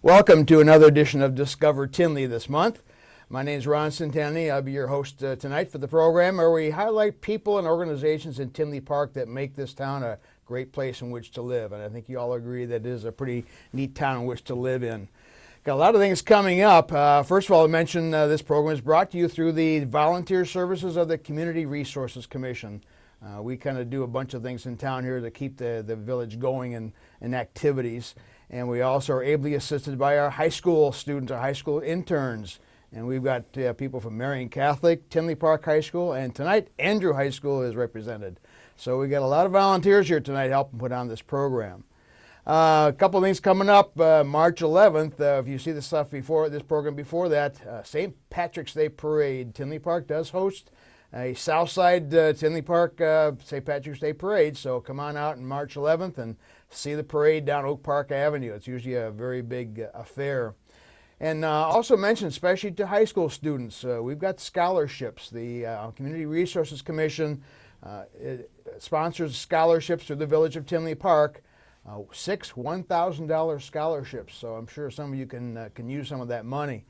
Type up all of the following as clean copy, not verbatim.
Welcome to another edition of Discover Tinley this month. My name is Ron Centenni. I'll be your host tonight for the program, where we highlight people and organizations in Tinley Park that make this town a great place in which to live. And I think you all agree that it is a pretty neat town in which to live in. Got a lot of things coming up. First of all, I mentioned this program is brought to you through the volunteer services of the Community Resources Commission. We kind of do a bunch of things in town here to keep the village going in activities. And we also are ably assisted by our high school students, our high school interns. And we've got people from Meri Catholic, Tinley Park High School, and tonight Andrew High School is represented. So we got a lot of volunteers here tonight helping put on this program. A couple of things coming up. March 11th, if you see the stuff before this program before that, St. Patrick's Day Parade. Tinley Park does host a Southside Tinley Park St. Patrick's Day Parade. So come on out on March 11th and see the parade down Oak Park Avenue. It's usually a very big affair. And also mention, especially to high school students, we've got scholarships. The Community Resources Commission sponsors scholarships through the Village of Tinley Park. 6 $1,000 scholarships. So I'm sure some of you can use some of that money.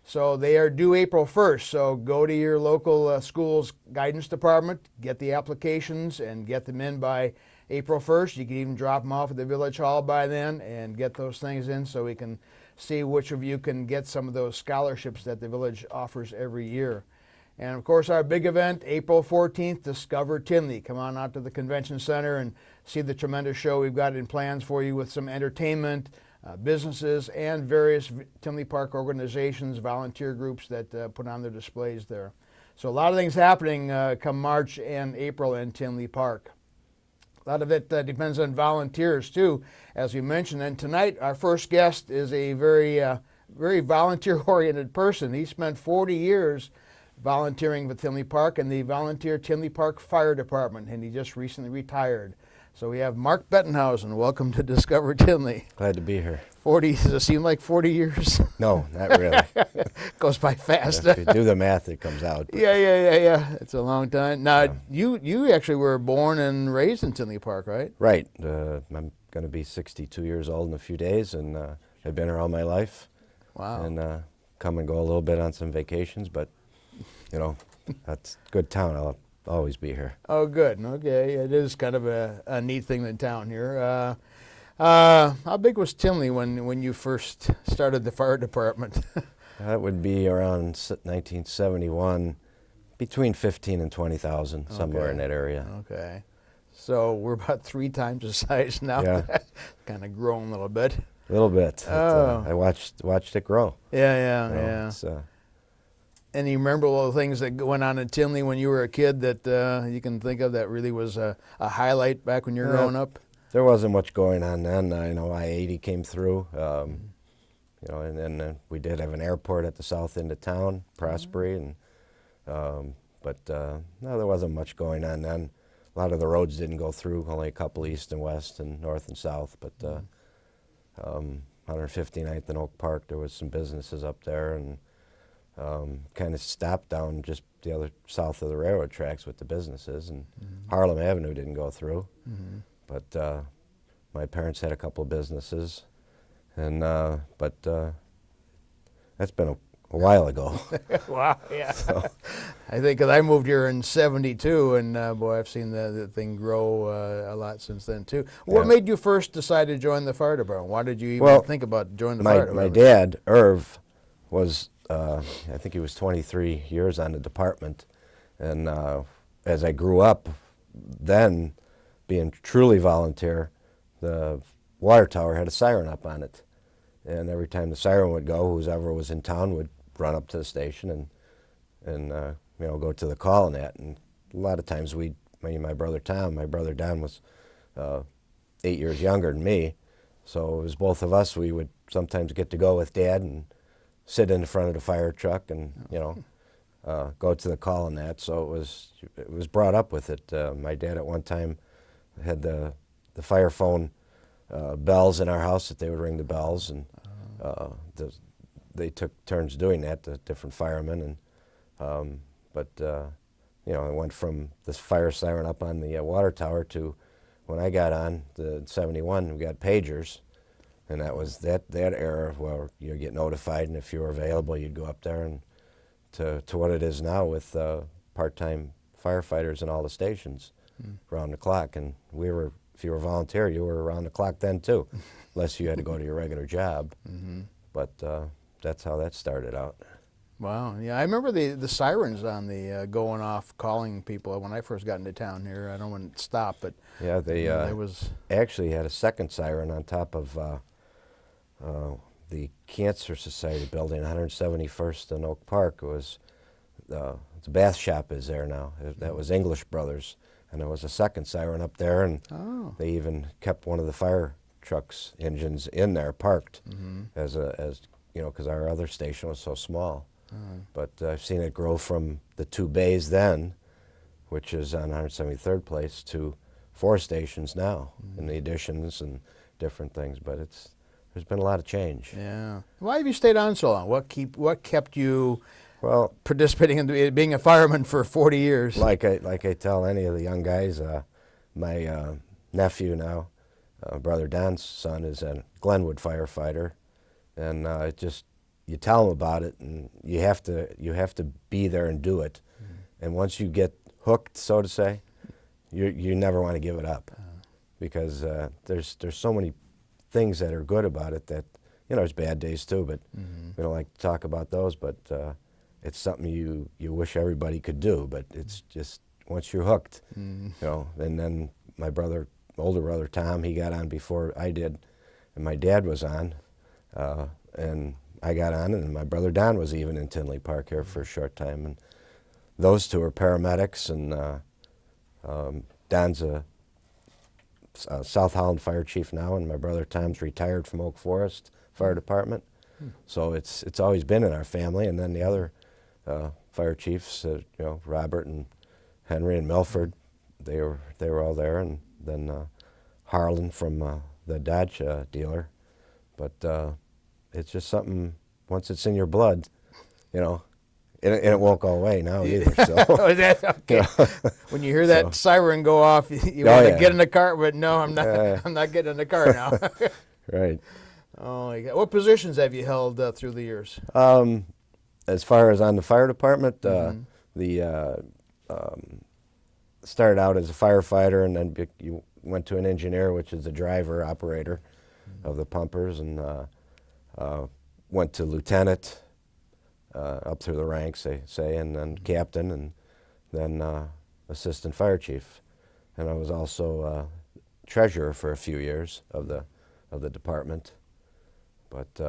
So they are due April 1st. So go to your local school's guidance department, get the applications, and get them in by April 1st. You can even drop them off at the Village Hall by then and get those things in so we can see which of you can get some of those scholarships that the village offers every year. And of course, our big event, April 14th, Discover Tinley. Come on out to the Convention Center and see the tremendous show we've got in plans for you with some entertainment, businesses, and various Tinley Park organizations, volunteer groups that put on their displays there. So a lot of things happening come March and April in Tinley Park. A lot of it depends on volunteers too, as we mentioned. And tonight, our first guest is a very volunteer-oriented person. He spent 40 years volunteering with Tinley Park in the Volunteer Tinley Park Fire Department, and he just recently retired. So we have Mark Bettenhausen. Welcome to Discover Tinley. Glad to be here. 40, does it seem like 40 years? No, not really. Goes by fast. If you do the math, it comes out. Yeah. It's a long time. Now, Yeah. you actually were born and raised in Tinley Park, right? Right. I'm going to be 62 years old in a few days, and I've been here all my life. Wow. And come and go a little bit on some vacations, but, you know, that's a good town. I'll always be here. Oh, good. Okay. It is kind of a neat thing in town here. How big was Tinley when you first started the fire department? That would be around 1971, between 15 and 20,000, somewhere in that area. Okay. So we're about 3 times the size now. Yeah. Kind of grown a little bit. A little bit. Oh. I watched it grow. Yeah. It's, And you remember all the things that went on in Tinley when you were a kid that you can think of that really was a highlight back when you were growing up? There wasn't much going on then. I know I-80 came through, you know, and then we did have an airport at the south end of town, Prospery, and but no, there wasn't much going on then. A lot of the roads didn't go through, only a couple east and west and north and south, but 159th and Oak Park, there was some businesses up there, and kind of stopped down just the other south of the railroad tracks with the businesses, and Harlem Avenue didn't go through. But my parents had a couple of businesses, and but that's been a while ago. Wow, yeah. So, I think 'cause I moved here in '72, and boy, I've seen the thing grow a lot since then too. What made you first decide to join the fire department? Why did you even think about joining the fire department? My dad, Irv, was I think he was 23 years on the department, and as I grew up, then being truly volunteer, the water tower had a siren up on it, and every time the siren would go, whoever was in town would run up to the station and you know, go to the call and that. And a lot of times my brother Tom, my brother Don was 8 years younger than me, so it was both of us. We would sometimes get to go with Dad and sit in the front of the fire truck and, you know, go to the call and that. So it was brought up with it. My dad at one time had the fire phone bells in our house that they would ring the bells, and they took turns doing that, the different firemen. And but you know, it went from this fire siren up on the water tower to when I got on the '71, we got pagers, And that was that era where you get notified, and if you were available, you'd go up there, and to what it is now with part-time firefighters in all the stations around the clock. And if you were a volunteer, you were around the clock then too, unless you had to go to your regular job. But that's how that started out. Wow. Yeah, I remember the sirens on the going off, calling people when I first got into town here. I don't know when it stopped, but Yeah, they there was. actually had a second siren on top of the Cancer Society building, 171st and Oak Park. It was the bath shop is there now. That was English Brothers, and there was a second siren up there, and they even kept one of the fire trucks engines in there parked as you know, because our other station was so small. But I've seen it grow from the 2 bays then, which is on 173rd Place, to 4 stations now, and the additions and different things. But there's been a lot of change. Yeah. Why have you stayed on so long? What kept you participating in being a fireman for 40 years? Like I tell any of the young guys, my nephew now, Brother Don's son, is a Glenwood firefighter, and you tell them about it, and you have to be there and do it. And once you get hooked, so to say, you never want to give it up, because there's so many things that are good about it that, you know, there's bad days too, but we don't like to talk about those. But it's something you wish everybody could do, but it's just once you're hooked, you know. And then my older brother Tom, he got on before I did, and my dad was on, and I got on, and my brother Don was even in Tinley Park here for a short time, and those two are paramedics, and Don's a South Holland fire chief now, and my brother Tom's retired from Oak Forest Fire Department. So it's always been in our family. And then the other fire chiefs, you know, Robert and Henry and Milford, they were all there, and then Harlan from the Dodge dealer. But it's just something, once it's in your blood, you know, and it won't go away now either. So. Oh, that's okay. When you hear that siren go off, you want to get in the car, but no, I'm not. I'm not getting in the car now. Right. Oh my God! What positions have you held through the years? As far as on the fire department, started out as a firefighter, and then you went to an engineer, which is the driver operator of the pumpers, and went to lieutenant. Up through the ranks, they say, and then captain, and then assistant fire chief. And I was also treasurer for a few years of the department. But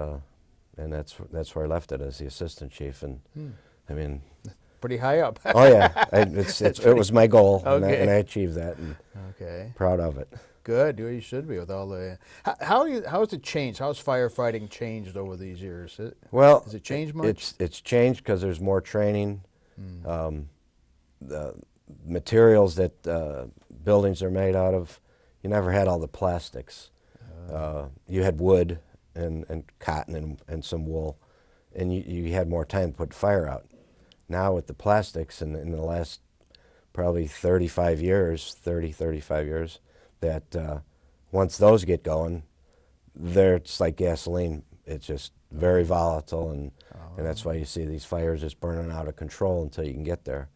and that's where I left it, as the assistant chief. And I mean, pretty high up. Oh yeah, it was my goal, and I achieved that. And proud of it. Good. You should be with all the. How has it changed? How has firefighting changed over these years? Well, has it changed much? It's changed because there's more training. The materials that buildings are made out of, you never had all the plastics. You had wood and cotton and some wool, and you had more time to put the fire out. Now with the plastics, in the last probably 35 years, that once those get going, it's like gasoline. It's just very volatile, and that's why you see these fires just burning out of control until you can get there.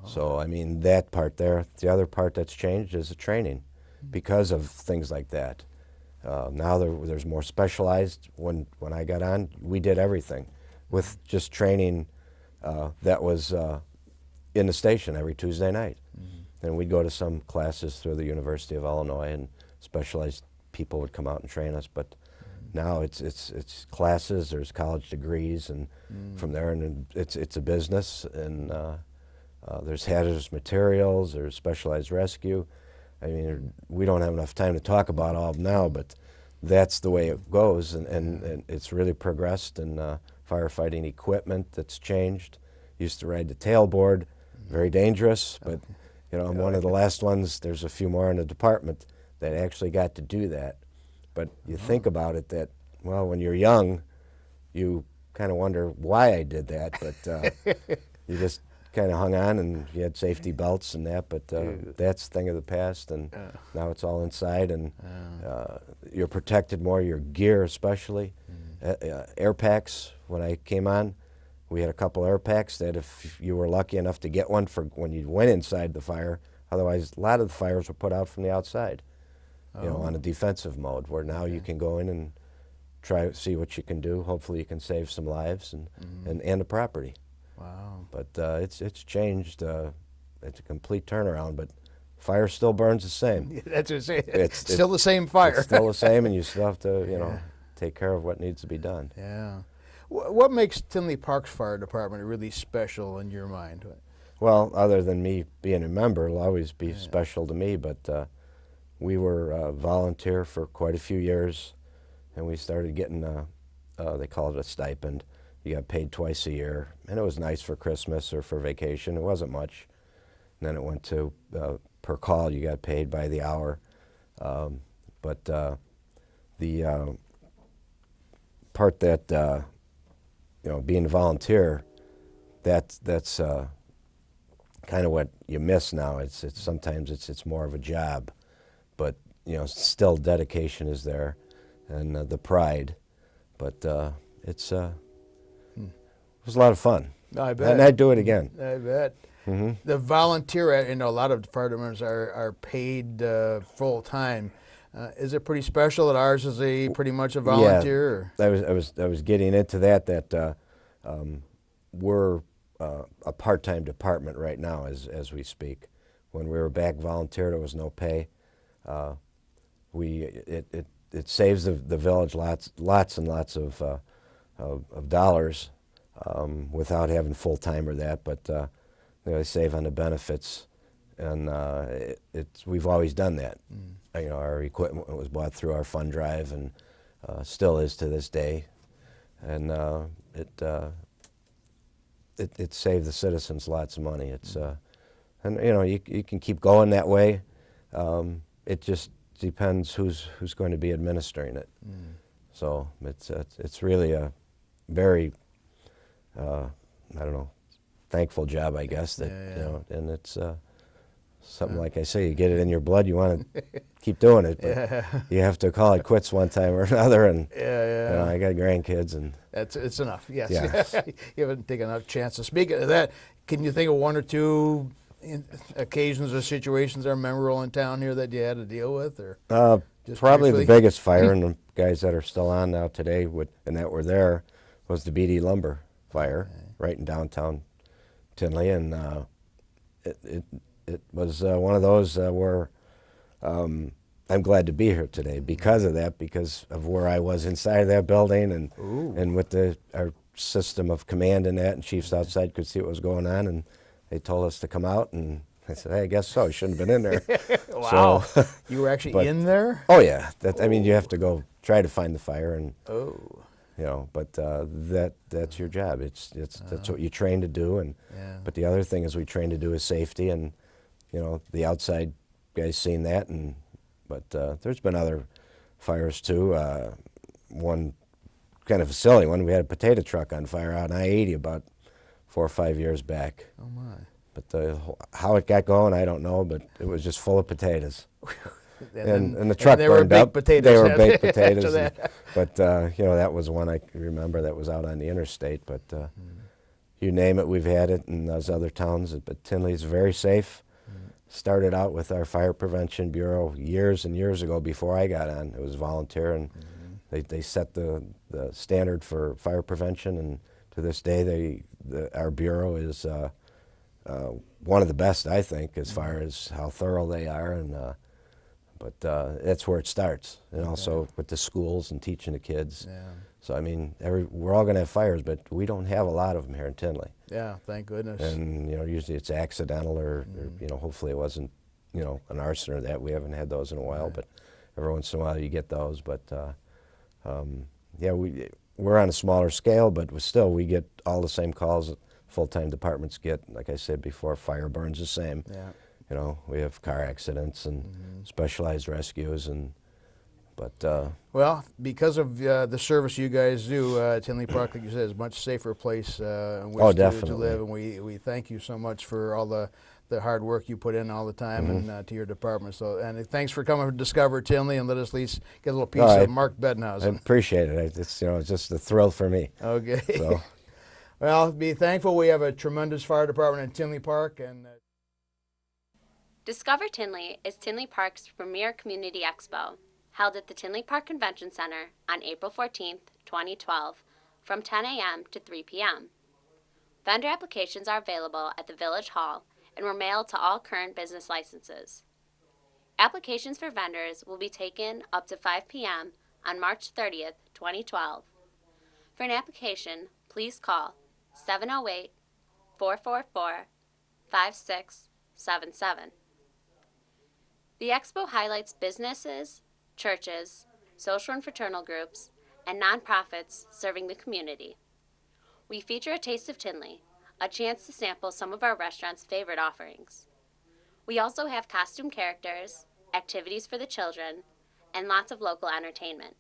So, I mean, that part there. The other part that's changed is the training because of things like that. Now there's more specialized. When I got on, we did everything with just training that was in the station every Tuesday night. And we'd go to some classes through the University of Illinois, and specialized people would come out and train us. But now it's classes. There's college degrees, and from there, and it's a business. And there's hazardous materials. There's specialized rescue. I mean, we don't have enough time to talk about all of them now, but that's the way it goes. And it's really progressed. And firefighting equipment that's changed. Used to ride the tailboard, very dangerous, but. You know, I'm one of the last ones. There's a few more in the department that actually got to do that. But you think about it that, well, when you're young, you kind of wonder why I did that. But you just kind of hung on, and you had safety belts and that, but that's a thing of the past, and now it's all inside, and you're protected more, your gear especially. Air packs, when I came on, we had a couple air packs that if you were lucky enough to get one for when you went inside the fire, otherwise a lot of the fires were put out from the outside, you know, on a defensive mode, where now you can go in and try to see what you can do. Hopefully you can save some lives and the property. Wow. But it's changed. It's a complete turnaround, but fire still burns the same. That's what I'm saying. It's still the same fire. It's still the same, and you still have to, you know, take care of what needs to be done. Yeah. What makes Tinley Park's fire department really special in your mind? Well, other than me being a member, it'll always be special to me, but we were volunteer for quite a few years, and we started getting, they call it a stipend. You got paid twice a year, and it was nice for Christmas or for vacation. It wasn't much. And then it went to per call. You got paid by the hour. But the part that, you know, being a volunteer, that's kind of what you miss now. It's sometimes it's more of a job, but you know, still dedication is there, and the pride. But it was a lot of fun. I bet. And I'd do it again. I bet. The volunteer, you know, a lot of fire departments are paid full time. Is it pretty special that ours is pretty much a volunteer? Yeah, I was getting into that we're a part-time department right now as we speak. When we were back volunteer, there was no pay. It saves the village lots and lots of dollars without having full-time or that, but they save on the benefits, and we've always done that. You know, our equipment was bought through our fund drive, and still is to this day, and it saved the citizens lots of money. And you know, you can keep going that way. It just depends who's going to be administering it. So it's really a very I don't know, thankful job, I guess, that you know, and it's something like I say, you get it in your blood, you want to keep doing it, but you have to call it quits one time or another, and you know, I got grandkids, and it's enough. Yes, yeah. You haven't taken enough chances. Speaking of that, can you think of one or two occasions or situations that are memorable in town here that you had to deal with, or probably briefly? The biggest fire, and the guys that are still on now today and that were there, was the BD lumber fire right in downtown Tinley, and it was one of those where I'm glad to be here today because of that, because of where I was inside of that building, and with our system of command and that, and chiefs outside could see what was going on, and they told us to come out, and I said, hey, I guess so. I shouldn't have been in there. Wow. So, you were actually in there? Oh, yeah. I mean, you have to go try to find the fire, and you know, but that's your job. That's what you train to do, and but the other thing is we train to do is safety, and you know, the outside guys seen that, but there's been other fires too. One kind of a silly one. We had a potato truck on fire out on I-80 about 4 or 5 years back. Oh my! But how it got going, I don't know. But it was just full of potatoes. And the and truck they burned were up. baked potatoes. They were baked potatoes. That. But you know, that was one I remember that was out on the interstate. But you name it, we've had it in those other towns. But Tinley's very safe. Started out with our Fire Prevention Bureau years and years ago before I got on. It was volunteer, and they set the standard for fire prevention. And to this day, our bureau is one of the best, I think, as far as how thorough they are. And but that's where it starts, and also with the schools and teaching the kids. So I mean, we're all going to have fires, but we don't have a lot of them here in Tinley. Yeah, thank goodness. And you know, usually it's accidental, or you know, hopefully it wasn't, you know, an arson or that. We haven't had those in a while, but every once in a while you get those. But yeah, we're on a smaller scale, but we get all the same calls that full-time departments get. Like I said before, fire burns the same. You know, we have car accidents and specialized rescues, and But Well, because of the service you guys do, Tinley Park, like you said, is a much safer place in which to definitely. live, and we thank you so much for all the hard work you put in all the time and to your department. So, and thanks for coming to Discover Tinley and let us at least get a little piece of Mark I Bettenhausen. appreciate it. It's it's just a thrill for me. Okay. So. Well, be thankful we have a tremendous fire department in Tinley Park. And Discover Tinley is Tinley Park's premier community expo, held at the Tinley Park Convention Center on April 14th, 2012, from 10 a.m. to 3 p.m. Vendor applications are available at the Village Hall and were mailed to all current business licenses. Applications for vendors will be taken up to 5 p.m. on March 30th, 2012. For an application, please call 708-444-5677. The expo highlights businesses, churches, social and fraternal groups, and nonprofits serving the community. We feature a taste of Tinley, a chance to sample some of our restaurant's favorite offerings. We also have costume characters, activities for the children, and lots of local entertainment.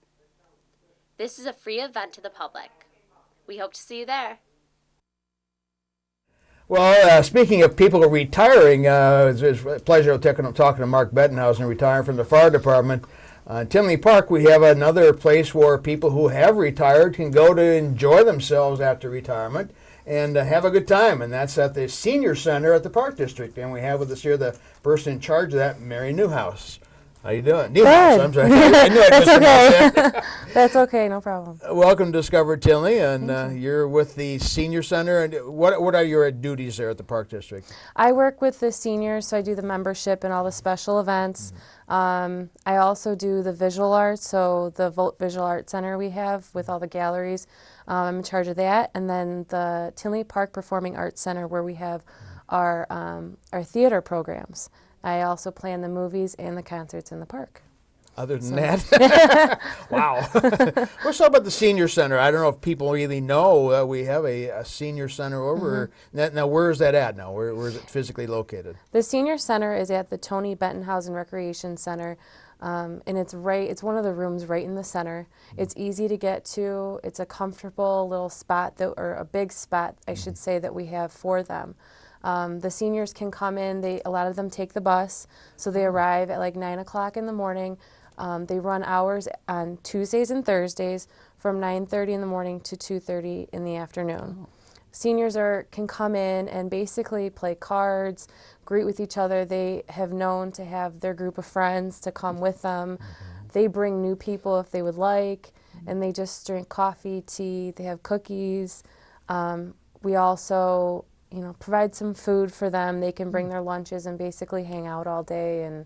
This is a free event to the public. We hope to see you there. well, speaking of people retiring, it's a pleasure talking to Mark Bettenhausen, retiring from the fire department. Tinley Park, we have another place where people who have retired can go to enjoy themselves after retirement and have a good time, and that's at the Senior Center at the Park District. And we have with us here the person in charge of that, Meri Niehaus. How you doing? Niehaus, I'm sorry. I knew I That's mispronounced that. okay. That's okay, no problem. Welcome to Discover Tinley, and you're with the Senior Center. And what are your duties there at the Park District? I work with the seniors, so I do the membership and all the special events. I also do the visual arts, so the Visual Arts Center we have with all the galleries. I'm in charge of that. And then the Tinley Park Performing Arts Center, where we have our theater programs. I also plan the movies and the concerts in the park. Other than that, wow. What's up about the Senior Center? I don't know if people really know we have a Senior Center over. Now, where is that at now? Where is it physically located? The Senior Center is at the Tony Bettenhausen Recreation Center, and it's one of the rooms right in the center. It's easy to get to. It's a comfortable little spot, or a big spot, I should say, that we have for them. The seniors can come in. A lot of them take the bus, so they arrive at like 9 o'clock in the morning. They run hours on Tuesdays and Thursdays from 9:30 in the morning to 2:30 in the afternoon. Oh. Seniors can come in and basically play cards, greet with each other. They have known to have their group of friends to come with them. They bring new people if they would like, and they just drink coffee, tea. They have cookies. We also provide some food for them. They can bring their lunches and basically hang out all day. And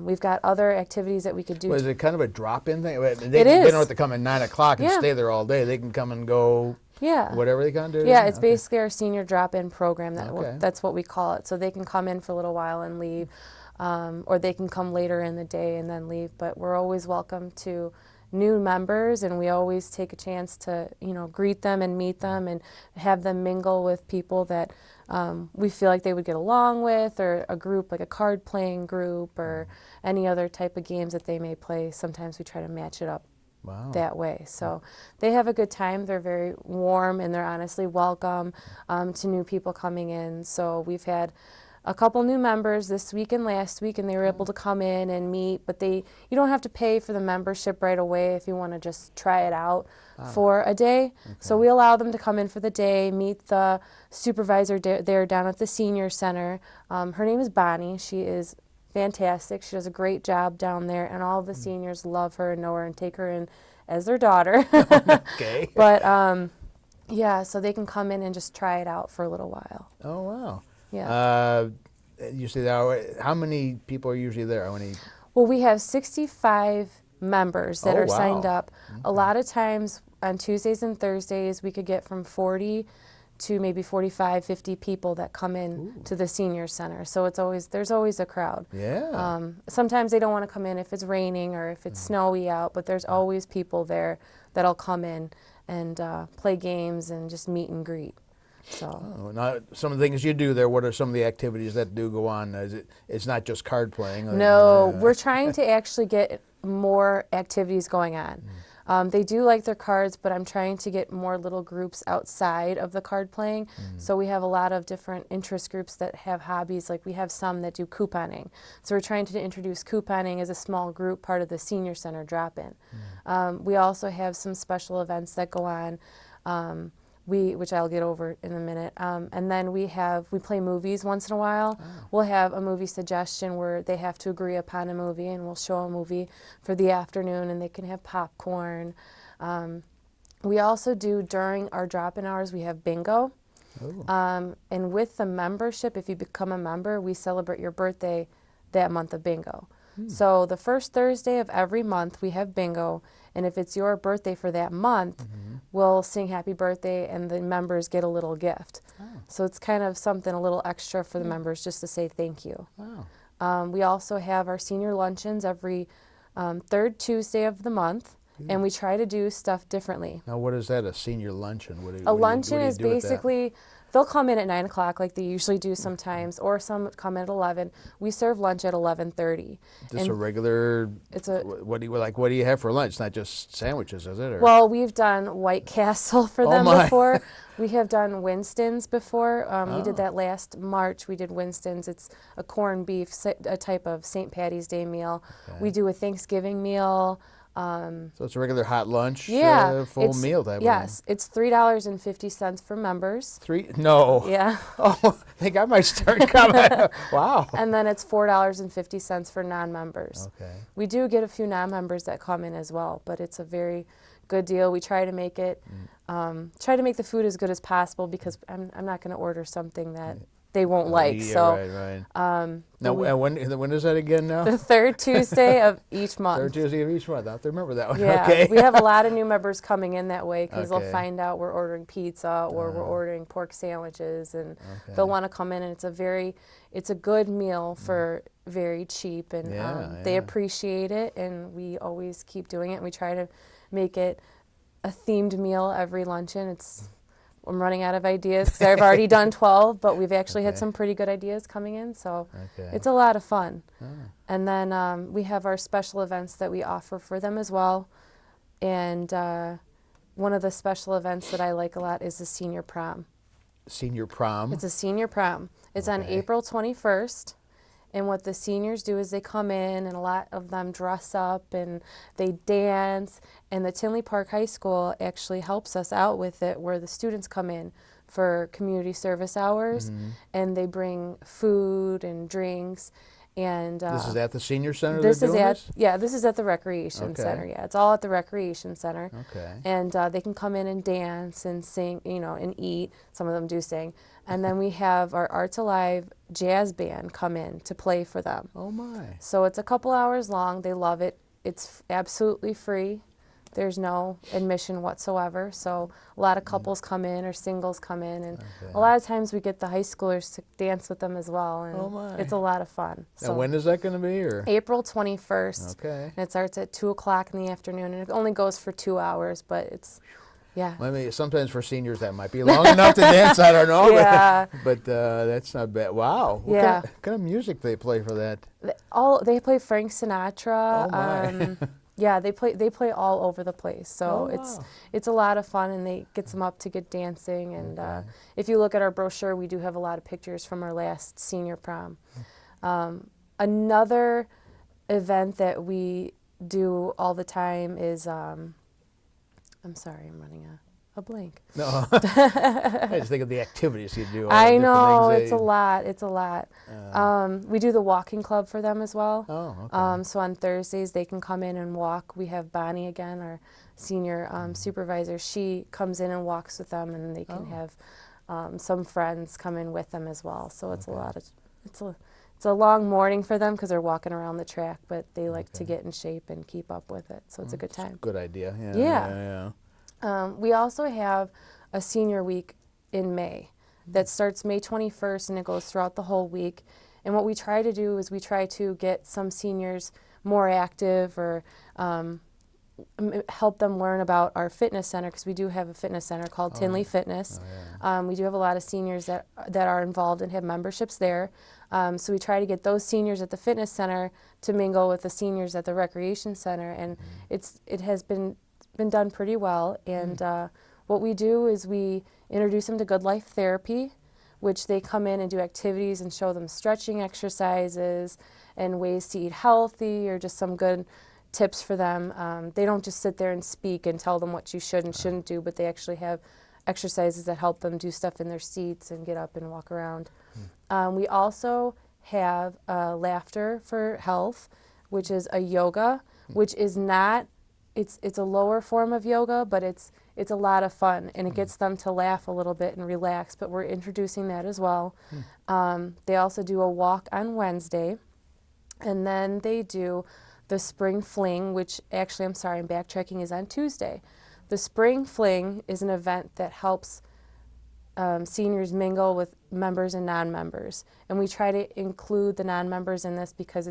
we've got other activities that we could do. Well, is it kind of a drop-in thing? It They is. don't have to come at 9 o'clock and stay there all day. They can come and go whatever they can do? Yeah, it's basically our senior drop-in program. Okay. That's what we call it. So they can come in for a little while and leave, or they can come later in the day and then leave. But we're always welcome to new members, and we always take a chance to greet them and meet them and have them mingle with people that we feel like they would get along with, or a group like a card playing group or any other type of games that they may play. Sometimes we try to match it up that way. So they have a good time. They're very warm, and they're honestly welcome to new people coming in. So we've had a couple new members this week and last week, and they were able to come in and meet, but you don't have to pay for the membership right away if you want to just try it out for a day. Okay. So we allow them to come in for the day, meet the supervisor there down at the Senior Center. Her name is Bonnie. She is fantastic. She does a great job down there, and all the seniors love her and know her and take her in as their daughter. Okay. But yeah, so they can come in and just try it out for a little while. Oh, wow. Yeah. You say that, how many people are usually there? How many? Well, we have 65 members that are signed up. Okay. A lot of times on Tuesdays and Thursdays, we could get from 40 to maybe 45, 50 people that come in to the Senior Center. So there's always a crowd. Yeah. Sometimes they don't want to come in if it's raining or if it's snowy out, but there's always people there that'll come in and play games and just meet and greet. So. Oh, now, some of the things you do there, what are some of the activities that do go on? It's not just card playing? No, we're trying to actually get more activities going on. They do like their cards, but I'm trying to get more little groups outside of the card playing. So we have a lot of different interest groups that have hobbies. Like we have some that do couponing. So we're trying to introduce couponing as a small group, part of the senior center drop-in. We also have some special events that go on. Which I'll get over in a minute. And then we play movies once in a while. We'll have a movie suggestion where they have to agree upon a movie, and we'll show a movie for the afternoon, and they can have popcorn. We also do, during our drop-in hours, we have bingo. And with the membership, if you become a member, we celebrate your birthday that month of bingo. So the first Thursday of every month, we have bingo. And if it's your birthday for that month, we'll sing happy birthday and the members get a little gift. So it's kind of something a little extra for the members just to say thank you. We also have our senior luncheons every third Tuesday of the month, and we try to do stuff differently. Now, what is that, a senior luncheon? A luncheon is basically, they'll come in at 9 o'clock like they usually do sometimes, or some come at 11. We serve lunch at 11:30. Just a regular, it's a, what do you have for lunch? Not just sandwiches, is it? Or? well, we've done White Castle for them before. We have done Winston's before. We did that last March. We did Winston's. It's a corned beef, a type of St. Patty's Day meal. We do a Thanksgiving meal. So it's a regular hot lunch, full it's, meal type. Yes, it's $3.50 for members. No. Yeah. Oh, I think I might start coming. Wow. And then it's $4.50 for non-members. Okay. We do get a few non-members that come in as well, but it's a very good deal. We try to make it, try to make the food as good as possible, because I'm not going to order something that they won't like. Yeah, so. right. Now, when is that again now? The third Tuesday of each month. Third Tuesday of each month. I have to remember that one. Yeah, Okay. we have a lot of new members coming in that way, because Okay. they'll find out we're ordering pizza or we're ordering pork sandwiches, and they'll want to come in, and it's a good meal for very cheap, and they appreciate it, and we always keep doing it. And we try to make it a themed meal every luncheon. I'm running out of ideas because I've already done 12, but we've actually had some pretty good ideas coming in, so it's a lot of fun. And then we have our special events that we offer for them as well. And one of the special events that I like a lot is the senior prom. Senior prom? It's a senior prom. It's on April 21st. And what the seniors do is they come in, and a lot of them dress up and they dance. And the Tinley Park High School actually helps us out with it, where the students come in for community service hours, and they bring food and drinks. And this is at the senior center? This is at the recreation center. Yeah, it's all at the recreation center. Okay. And they can come in and dance and sing, and eat. Some of them do sing. And then we have our Arts Alive jazz band come in to play for them. Oh my! So it's a couple hours long. They love it. It's absolutely free. There's no admission whatsoever. So a lot of couples come in, or singles come in, and a lot of times we get the high schoolers to dance with them as well, and it's a lot of fun. So when is that going to be? Or? April 21st. Okay. And it starts at 2 o'clock in the afternoon, and it only goes for 2 hours, but it's, yeah. I mean, sometimes for seniors that might be long enough to dance. I don't know. Yeah. But that's not bad. Wow. What kind of music do they play for that? They play Frank Sinatra. Oh my. Yeah, they play all over the place. So it's a lot of fun, and they get them up to get dancing. And if you look at our brochure, we do have a lot of pictures from our last senior prom. Another event that we do all the time is, I'm sorry, I'm running a blank. No, I just think of the activities you do. I know, it's a lot. It's a lot. We do the walking club for them as well. Oh, okay. So on Thursdays they can come in and walk. We have Bonnie again, our senior supervisor. She comes in and walks with them, and they can have some friends come in with them as well. So it's a lot of it's a long morning for them because they're walking around the track, but they like to get in shape and keep up with it. So it's a good time. It's a good idea. Yeah. We also have a senior week in May that starts May 21st, and it goes throughout the whole week. And what we try to do is we try to get some seniors more active, or help them learn about our fitness center, because we do have a fitness center called Tinley Fitness. We do have a lot of seniors that are involved and have memberships there. So we try to get those seniors at the fitness center to mingle with the seniors at the recreation center, and it has been done pretty well. And what we do is we introduce them to Good Life Therapy, which they come in and do activities and show them stretching exercises and ways to eat healthy, or just some good tips for them. They don't just sit there and speak and tell them what you should and shouldn't do, but they actually have exercises that help them do stuff in their seats and get up and walk around. We also have Laughter for Health, which is a yoga, which is not, it's a lower form of yoga, but it's a lot of fun, and it gets them to laugh a little bit and relax, but we're introducing that as well. They also do a walk on Wednesday, and then they do the Spring Fling, which actually, I'm sorry, I'm backtracking, is on Tuesday. The Spring Fling is an event that helps seniors mingle with members and non-members. And we try to include the non-members in this because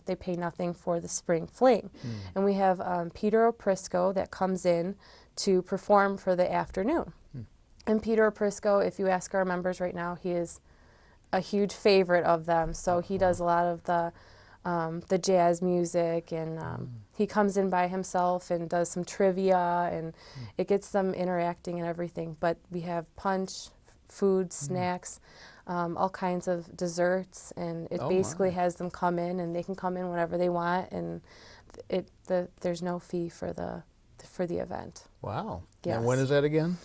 they pay nothing for the Spring Fling. And we have Peter Oprisco that comes in to perform for the afternoon. And Peter Oprisco, if you ask our members right now, he is a huge favorite of them. So he does a lot of the jazz music, and he comes in by himself and does some trivia, and it gets them interacting and everything. But we have punch, food, snacks, all kinds of desserts, and it basically has them come in, and they can come in whenever they want, and there's no fee for the event. Wow. Yes. And when is that again?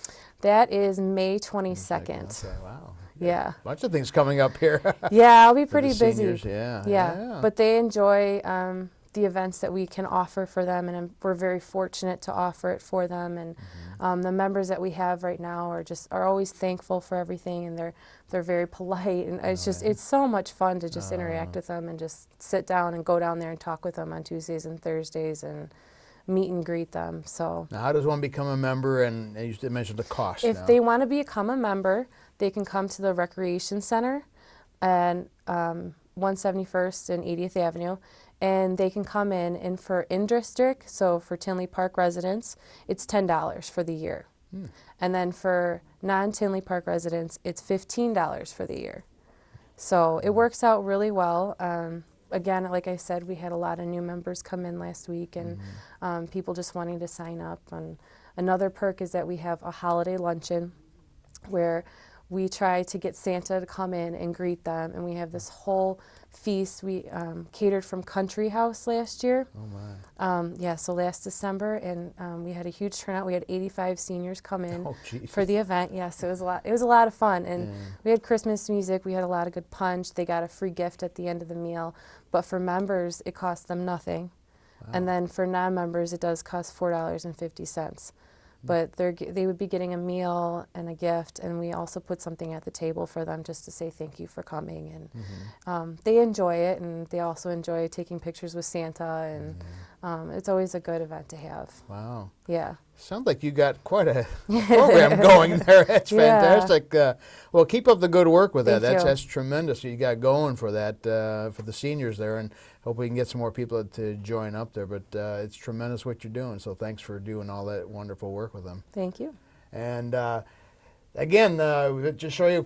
That is May 22nd. Okay, wow. Yeah. Bunch of things coming up here. Yeah, I'll be For pretty the busy. seniors, yeah. But they enjoy the events that we can offer for them, and we're very fortunate to offer it for them. And the members that we have right now are always thankful for everything, and they're very polite, and it's so much fun to just interact with them and just sit down and go down there and talk with them on Tuesdays and Thursdays and meet and greet them. So Now, how does one become a member? And you mentioned the cost. if they want to become a member, they can come to the Recreation Center and 171st and 80th Avenue, and they can come in, and for in-district, so for Tinley Park residents, it's $10 for the year. And then for non-Tinley Park residents, it's $15 for the year. So it works out really well. Again, like I said, we had a lot of new members come in last week, and people just wanting to sign up. And another perk is that we have a holiday luncheon where we try to get Santa to come in and greet them, and we have this whole feast. We catered from Country House last year. Oh my. Yeah, so last December, and we had a huge turnout. We had 85 seniors come in Oh, geez. for the event. Yes, it was a lot. It was a lot of fun, and we had Christmas music. We had a lot of good punch. They got a free gift at the end of the meal. But for members, it cost them nothing, and then for non-members, it does cost $4.50. But they would be getting a meal and a gift, and we also put something at the table for them just to say thank you for coming. And they enjoy it, and they also enjoy taking pictures with Santa, and it's always a good event to have. Wow. Yeah. Sounds like you got quite a program going there. That's fantastic. Well, keep up the good work with that. Thank you. That's tremendous. You got going for that, for the seniors there, and hope we can get some more people to join up there. But it's tremendous what you're doing. So thanks for doing all that wonderful work with them. Thank you. And again, just show you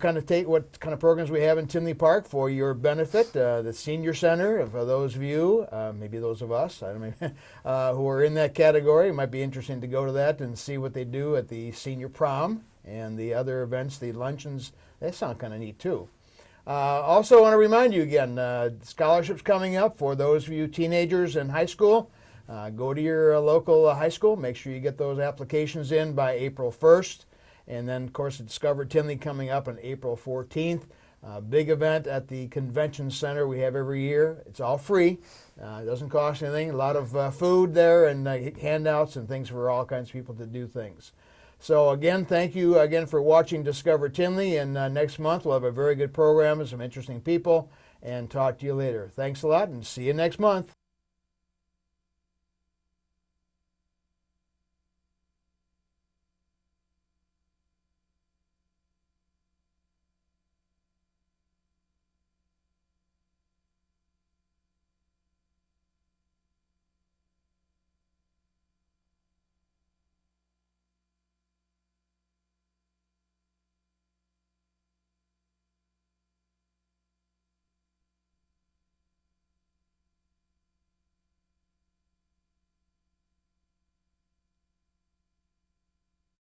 what kind of programs we have in Tinley Park for your benefit. The Senior Center, for those of you, maybe those of us, I don't know, who are in that category, it might be interesting to go to that and see what they do at the Senior Prom and the other events, the luncheons. They sound kind of neat too. Also, I want to remind you again, scholarships coming up for those of you teenagers in high school. Go to your local high school. Make sure you get those applications in by April 1st. And then, of course, Discover Tinley coming up on April 14th. Big event at the Convention Center we have every year. It's all free. It doesn't cost anything. A lot of food there and handouts and things for all kinds of people to do things. So again, thank you again for watching Discover Tinley. And next month we'll have a very good program with some interesting people. And talk to you later. Thanks a lot, and see you next month.